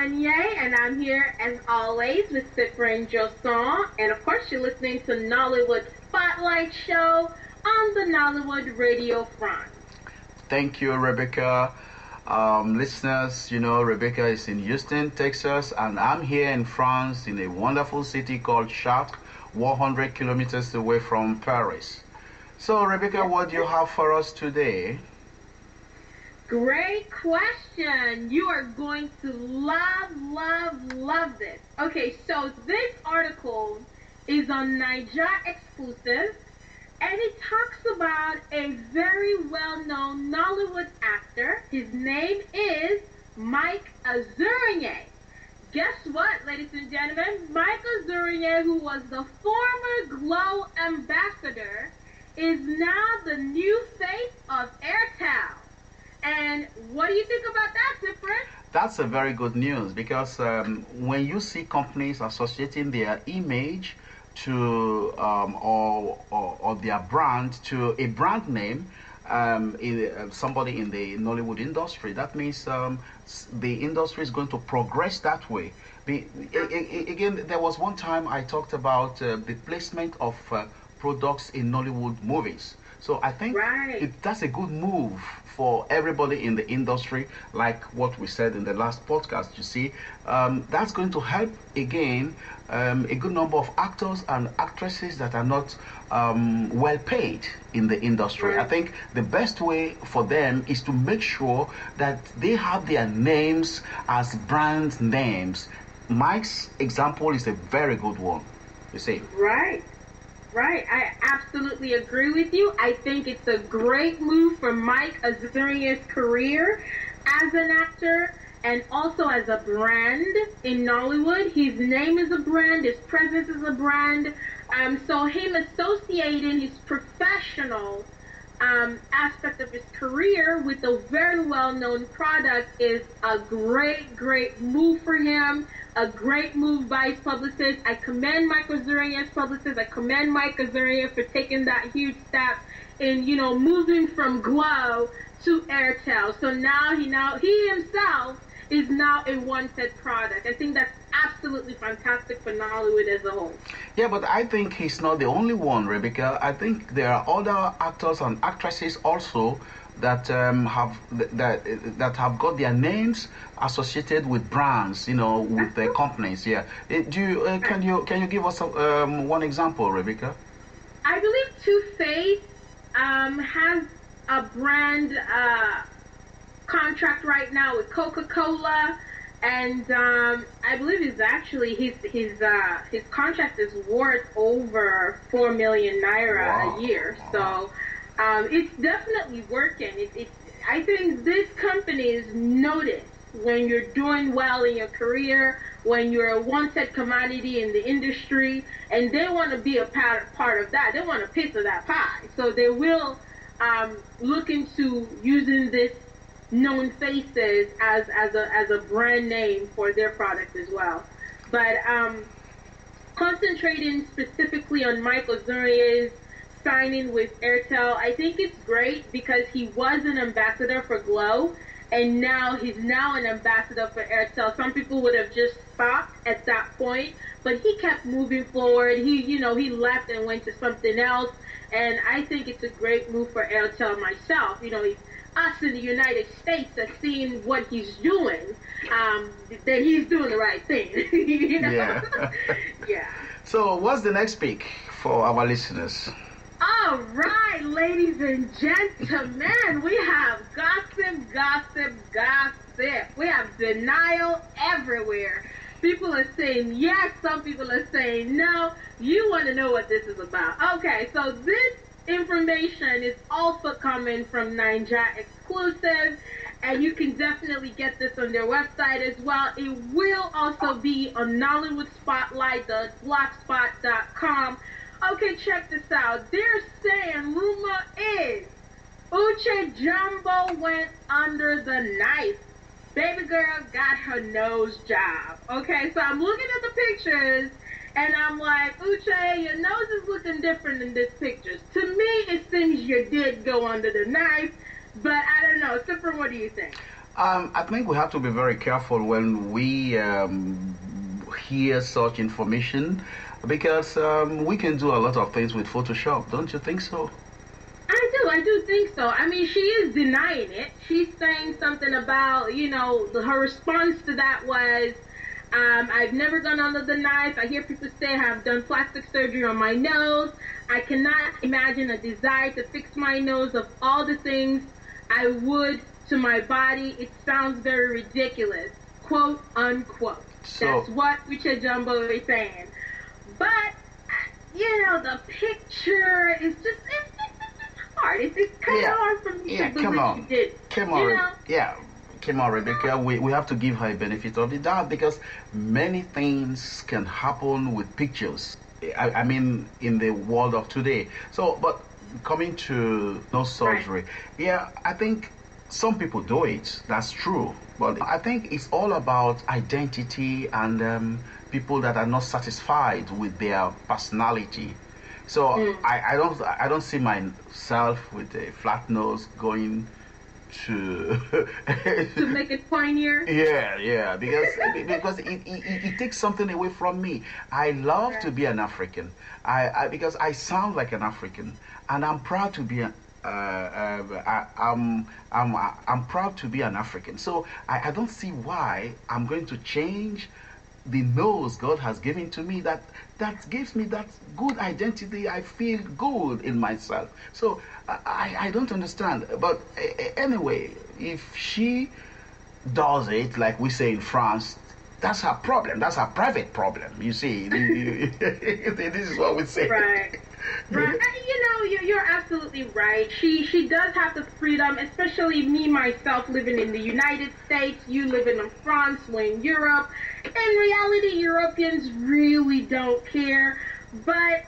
Monyei, and I'm here as always with Cyprian Josson. And of course, you're listening to Nollywood Spotlight Show on the Nollywood Radio France. Thank you, Rebecca. Listeners, Rebecca is in Houston, Texas, and I'm here in France in a wonderful city called Chartres, 100 kilometers away from Paris. So, Rebecca, what do you have for us today? Great question. You are going to love this. Okay, so this article is on Niger Exclusive, and it talks about a very well-known Nollywood actor. His name is Mike Azuriye. Guess what, ladies and gentlemen? Mike Azuriye, who was the former Glow ambassador, is now the new face of Airtel. And what do you think about that, Cyprian? That's a very good news because when you see companies associating their image to or their brand to a brand name, somebody in the Nollywood industry, that means the industry is going to progress that way. Again, there was one time I talked about the placement of products in Nollywood movies. So I think that's a good move for everybody in the industry, like what we said in the last podcast. You see, that's going to help again a good number of actors and actresses that are not well paid in the industry. I think the best way for them is to make sure that they have their names as brand names. Mike's example is a very good one, you see. Right, I absolutely agree with you. I think it's a great move for Mike Azuriye's career as an actor and also as a brand in Nollywood. His name is a brand, his presence is a brand. So him associating his professional aspect of his career with a very well-known product is a great move for him. A great move by his publicist. I commend Mike Azuriye's publicist. I commend Mike Azuriye for taking that huge step in, moving from Glow to Airtel. So now he himself is now a wanted product. I think that's absolutely fantastic for Nollywood as a whole. Yeah, but I think he's not the only one, Rebecca. I think there are other actors and actresses also that have got their names associated with brands, with their companies. Yeah. Can you give us one example, Rebecca? I believe Two Face has a brand contract right now with Coca-Cola, and I believe his contract is worth over 4 million naira a year. So. It's definitely working. I think this companies notice when you're doing well in your career, when you're a wanted commodity in the industry, and they want to be a part of that. They want a piece of that pie. So they will look into using this known faces as a brand name for their product as well. But concentrating specifically on Mike Azuriye's signing with Airtel, I think it's great because he was an ambassador for Glow, and now he's an ambassador for Airtel. Some people would have just stopped at that point, but he kept moving forward. He left and went to something else, and I think it's a great move for Airtel myself. Us in the United States are seeing what he's doing, that he's doing the right thing. Yeah. Yeah. So what's the next pick for our listeners? All right, ladies and gentlemen, we have gossip. We have denial everywhere. People are saying yes, some people are saying no. You want to know what this is about. Okay, so this information is also coming from Niger Exclusive, and you can definitely get this on their website as well. It will also be on Nollywood Spotlight, the blogspot.com. Okay, check this out. They're saying, rumor is, Uche Jumbo went under the knife. Baby girl got her nose job. Okay, so I'm looking at the pictures, and I'm like, Uche, your nose is looking different in these pictures. To me, it seems you did go under the knife, but I don't know. Cyprian, what do you think? I think we have to be very careful when we hear such information because we can do a lot of things with Photoshop. Don't you think so? I do think so. I mean, she is denying it. She's saying something about, her response to that was, I've never gone under the knife. I hear people say I've done plastic surgery on my nose. I cannot imagine a desire to fix my nose. Of all the things I would to my body, it sounds very ridiculous, quote unquote. So, that's what Richard Jumbo is saying. But, the picture is just, it's hard. It's kind of hard for me to believe she did. Come on, Rebecca. We have to give her a benefit of the doubt because many things can happen with pictures. I mean, in the world of today. So, but coming to nose surgery, I think some people do it. That's true. But I think it's all about identity and people that are not satisfied with their personality. So I don't see myself with a flat nose going to to make it pointier. Because it takes something away from me. I love to be an African. Because I sound like an African, and I'm proud to be I'm proud to be an African. So I don't see why I'm going to change the nose God has given to me that gives me that good identity. I feel good in myself. So I don't understand. But anyway, if she does it, like we say in France, that's her problem. That's her private problem. You see, this is what we say. Right. Right. You're absolutely right. She does have the freedom, especially me, myself, living in the United States. You living in France, we're in Europe. In reality, Europeans really don't care. But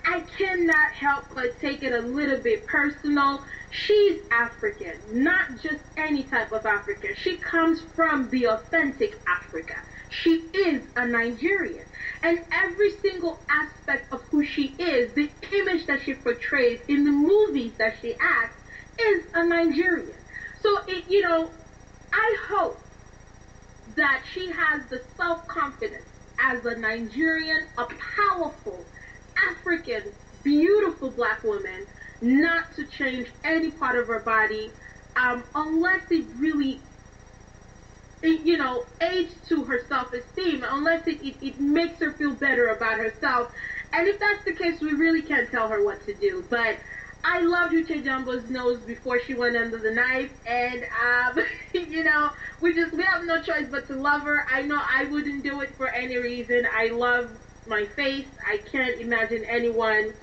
I cannot help but take it a little bit personal. She's African, not just any type of African. She comes from the authentic Africa. She is a Nigerian. And every single aspect of who she is, the image that she portrays in the movies that she acts, is a Nigerian. So, I hope that she has the self-confidence as a Nigerian, a powerful, African, beautiful black woman, not to change any part of her body, unless it really aids to her self-esteem, unless it makes her feel better about herself. And if that's the case, we really can't tell her what to do. But I loved Uche Jumbo's nose before she went under the knife, and we have no choice but to love her. I know I wouldn't do it for any reason. I love my face. I can't imagine anyone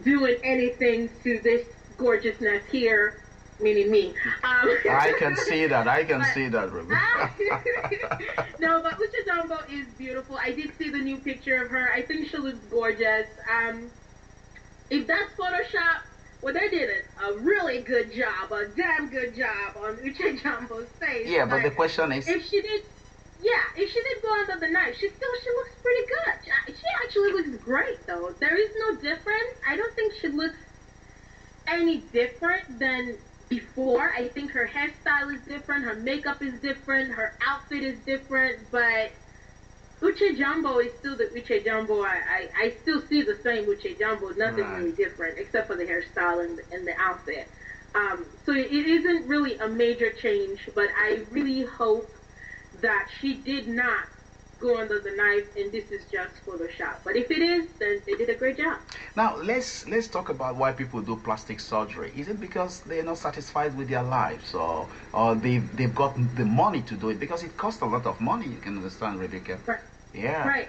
doing anything to this gorgeousness here, meaning me. I can see that. No, but Uche Jumbo is beautiful. I did see the new picture of her. I think she looks gorgeous. If that's Photoshop, well, they did a really good job, a damn good job on Uche Jumbo's face. Yeah, but the question is, if she did go under the knife, she looks pretty good. She actually looks great, though. There is no difference. I don't think she looks any different than before. I think her hairstyle is different, her makeup is different, her outfit is different, but Uche Jumbo is still the Uche Jumbo. I still see the same Uche Jumbo. Nothing really different except for the hairstyle and the outfit. So it isn't really a major change, but I really hope that she did not go under the knife and this is just Photoshop. But if it is, then they did a great job. Now let's talk about why people do plastic surgery. Is it because they're not satisfied with their lives, or they've got the money to do it? Because it costs a lot of money. You can understand, Rebecca. Right. Yeah. Right.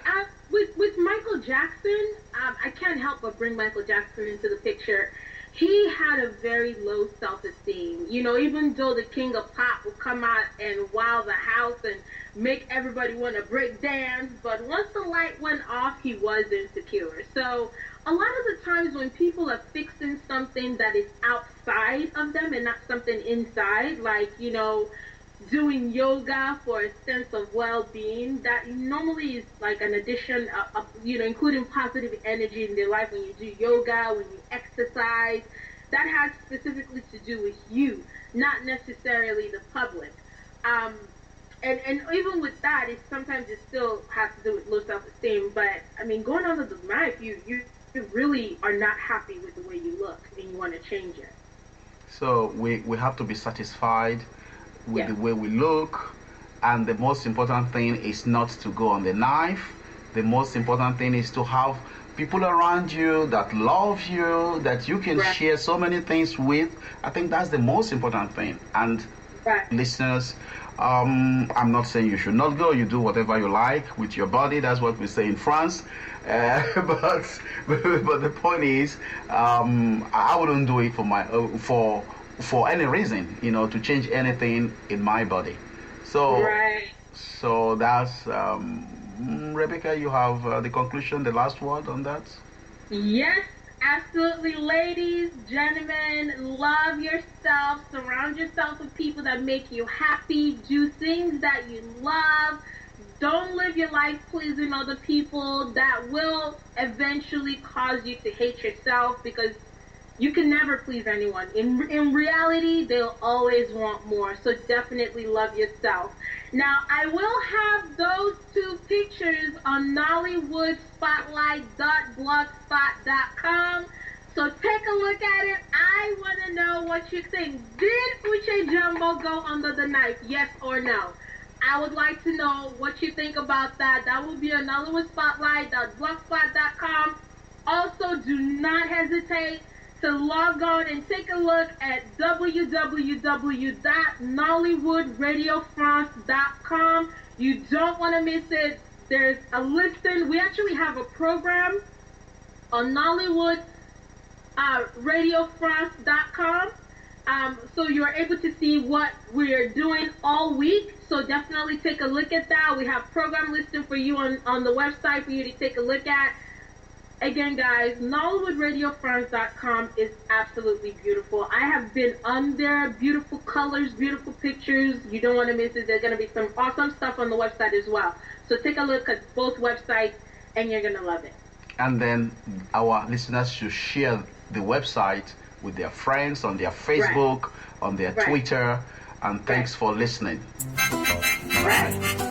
With Michael Jackson, I can't help but bring Michael Jackson into the picture. He had a very low self-esteem. Even though the king of pop would come out and wow the house and make everybody want to break dance, but once the light went off, he was insecure. So a lot of the times when people are fixing something that is outside of them and not something inside, like, doing yoga for a sense of well-being, that normally is like an addition of including positive energy in their life. When you do yoga, when you exercise, that has specifically to do with you, not necessarily the public. Um, and even with that, sometimes it still has to do with low self-esteem. But I mean, going under the knife, you really are not happy with the way you look, and you want to change it. So we have to be satisfied with the way we look, and the most important thing is not to go on the knife. The most important thing is to have people around you that love you, that you can share so many things with. I think that's the most important thing. And listeners, I'm not saying you should not go. You do whatever you like with your body. That's what we say in France. But the point is, I wouldn't do it for any reason, to change anything in my body. So so that's Rebecca. You have the conclusion, the last word on that. Yes, absolutely, ladies, gentlemen, love yourself. Surround yourself with people that make you happy. Do things that you love. Don't live your life pleasing other people. That will eventually cause you to hate yourself, because you can never please anyone. In reality, they'll always want more. So definitely love yourself. Now, I will have those two pictures on NollywoodSpotlight.blogspot.com. So take a look at it. I want to know what you think. Did Uche Jumbo go under the knife? Yes or no? I would like to know what you think about that. That will be on NollywoodSpotlight.blogspot.com. Also, do not hesitate to log on and take a look at www.NollywoodRadioFrance.com. You don't want to miss it. There's a listing. We actually have a program on NollywoodRadioFrance.com. So you're able to see what we're doing all week. So definitely take a look at that. We have program listing for you on the website for you to take a look at. Again, guys, NollywoodRadioFrance.com is absolutely beautiful. I have been on there. Beautiful colors, beautiful pictures. You don't want to miss it. There's going to be some awesome stuff on the website as well. So take a look at both websites, and you're going to love it. And then our listeners should share the website with their friends on their Facebook, on their Twitter. And thanks for listening. Bye.